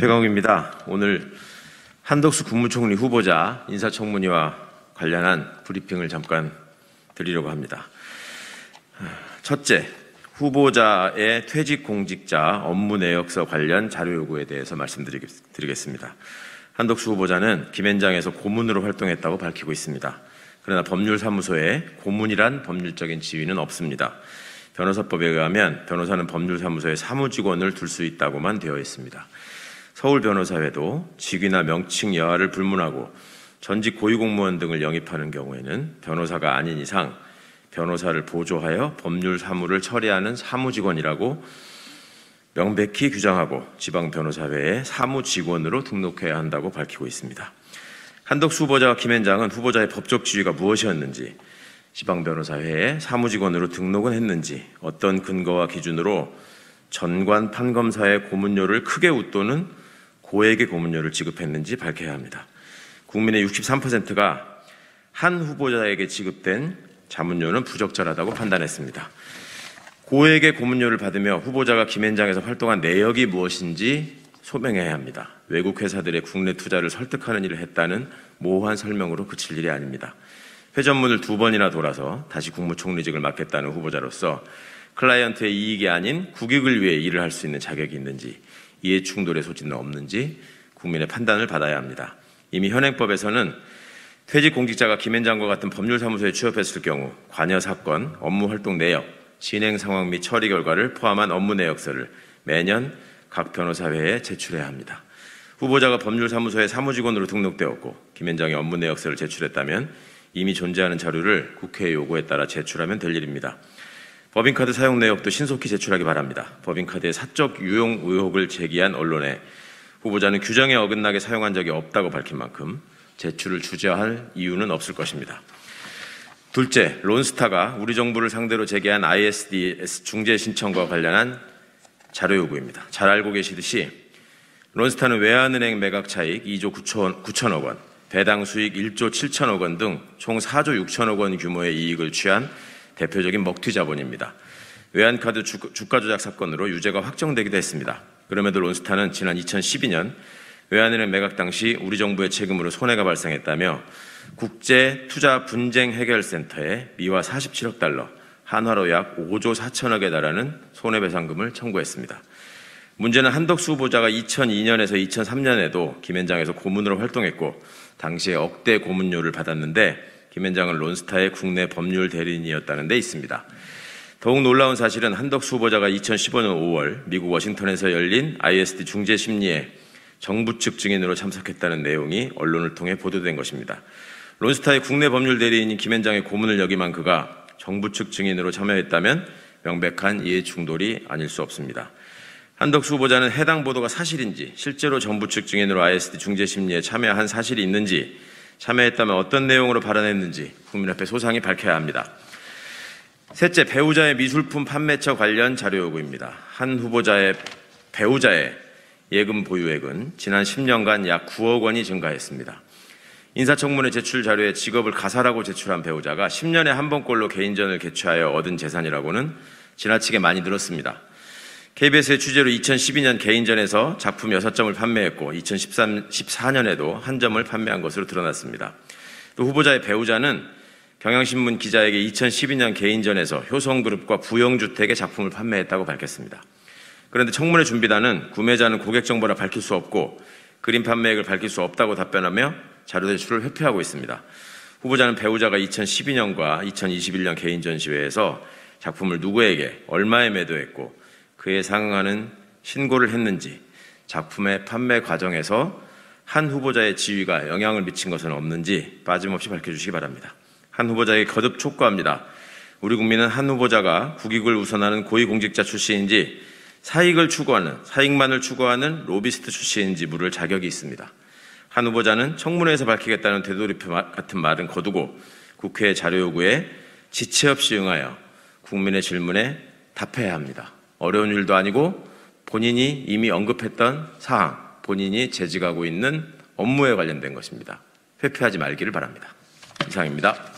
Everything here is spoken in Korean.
최강욱입니다. 오늘 한덕수 국무총리 후보자 인사청문회와 관련한 브리핑을 잠깐 드리려고 합니다. 첫째, 후보자의 퇴직 공직자 업무 내역서 관련 자료 요구에 대해서 말씀드리겠습니다. 한덕수 후보자는 김앤장에서 고문으로 활동했다고 밝히고 있습니다. 그러나 법률사무소에 고문이란 법률적인 지위는 없습니다. 변호사법에 의하면 변호사는 법률사무소에 사무직원을 둘 수 있다고만 되어 있습니다. 서울변호사회도 직위나 명칭 여하를 불문하고 전직 고위공무원 등을 영입하는 경우에는 변호사가 아닌 이상 변호사를 보조하여 법률사무를 처리하는 사무직원이라고 명백히 규정하고 지방변호사회에 사무직원으로 등록해야 한다고 밝히고 있습니다. 한덕수 후보자와 김앤장은 후보자의 법적 지위가 무엇이었는지, 지방변호사회에 사무직원으로 등록은 했는지, 어떤 근거와 기준으로 전관 판검사의 고문료를 크게 웃도는 고액의 고문료를 지급했는지 밝혀야 합니다. 국민의 63%가 한 후보자에게 지급된 자문료는 부적절하다고 판단했습니다. 고액의 고문료를 받으며 후보자가 김앤장에서 활동한 내역이 무엇인지 소명해야 합니다. 외국 회사들의 국내 투자를 설득하는 일을 했다는 모호한 설명으로 그칠 일이 아닙니다. 회전문을 2번이나 돌아서 다시 국무총리직을 맡겠다는 후보자로서 클라이언트의 이익이 아닌 국익을 위해 일을 할 수 있는 자격이 있는지, 이해충돌의 소지는 없는지 국민의 판단을 받아야 합니다. 이미 현행법에서는 퇴직 공직자가 김앤장과 같은 법률사무소에 취업했을 경우 관여 사건, 업무활동 내역, 진행 상황 및 처리 결과를 포함한 업무 내역서를 매년 각 변호사회에 제출해야 합니다. 후보자가 법률사무소에 사무직원으로 등록되었고 김앤장의 업무 내역서를 제출했다면 이미 존재하는 자료를 국회의 요구에 따라 제출하면 될 일입니다. 법인카드 사용 내역도 신속히 제출하기 바랍니다. 법인카드의 사적 유용 의혹을 제기한 언론에 후보자는 규정에 어긋나게 사용한 적이 없다고 밝힌 만큼 제출을 주저할 이유는 없을 것입니다. 둘째, 론스타가 우리 정부를 상대로 제기한 ISDS 중재 신청과 관련한 자료 요구입니다. 잘 알고 계시듯이 론스타는 외환은행 매각 차익 2조 9천억 원, 배당 수익 1조 7천억 원 등 총 4조 6천억 원 규모의 이익을 취한 대표적인 먹튀 자본입니다. 외환카드 주가 조작 사건으로 유죄가 확정되기도 했습니다. 그럼에도 론스타는 지난 2012년 외환은행 매각 당시 우리 정부의 책임으로 손해가 발생했다며 국제투자분쟁해결센터에 미화 47억 달러, 한화로 약 5조 4천억에 달하는 손해배상금을 청구했습니다. 문제는 한덕수 후보자가 2002년에서 2003년에도 김앤장에서 고문으로 활동했고 당시에 억대 고문료를 받았는데 김앤장은 론스타의 국내 법률 대리인이었다는 데 있습니다. 더욱 놀라운 사실은 한덕수 후보자가 2015년 5월 미국 워싱턴에서 열린 ISD 중재 심리에 정부 측 증인으로 참석했다는 내용이 언론을 통해 보도된 것입니다. 론스타의 국내 법률 대리인인 김앤장의 고문을 역임한 그가 정부 측 증인으로 참여했다면 명백한 이해 충돌이 아닐 수 없습니다. 한덕수 후보자는 해당 보도가 사실인지, 실제로 정부 측 증인으로 ISD 중재 심리에 참여한 사실이 있는지, 참여했다면 어떤 내용으로 발언했는지 국민 앞에 소상히 밝혀야 합니다. 셋째, 배우자의 미술품 판매처 관련 자료 요구입니다. 한 후보자의 배우자의 예금 보유액은 지난 10년간 약 9억 원이 증가했습니다. 인사청문회 제출 자료에 직업을 가사라고 제출한 배우자가 10년에 한 번꼴로 개인전을 개최하여 얻은 재산이라고는 지나치게 많이 들었습니다. KBS의 취재로 2012년 개인전에서 작품 6점을 판매했고 2014년에도 1점을 판매한 것으로 드러났습니다. 또 후보자의 배우자는 경향신문 기자에게 2012년 개인전에서 효성그룹과 부영주택의 작품을 판매했다고 밝혔습니다. 그런데 청문회 준비단은 구매자는 고객 정보라 밝힐 수 없고 그림 판매액을 밝힐 수 없다고 답변하며 자료 제출을 회피하고 있습니다. 후보자는 배우자가 2012년과 2021년 개인 전시회에서 작품을 누구에게 얼마에 매도했고 그에 상응하는 신고를 했는지, 작품의 판매 과정에서 한 후보자의 지위가 영향을 미친 것은 없는지 빠짐없이 밝혀주시기 바랍니다. 한 후보자에게 거듭 촉구합니다. 우리 국민은 한 후보자가 국익을 우선하는 고위공직자 출신인지 사익만을 추구하는 로비스트 출신인지 물을 자격이 있습니다. 한 후보자는 청문회에서 밝히겠다는 되돌이표 같은 말은 거두고 국회의 자료 요구에 지체 없이 응하여 국민의 질문에 답해야 합니다. 어려운 일도 아니고 본인이 이미 언급했던 사항, 본인이 재직하고 있는 업무에 관련된 것입니다. 회피하지 말기를 바랍니다. 이상입니다.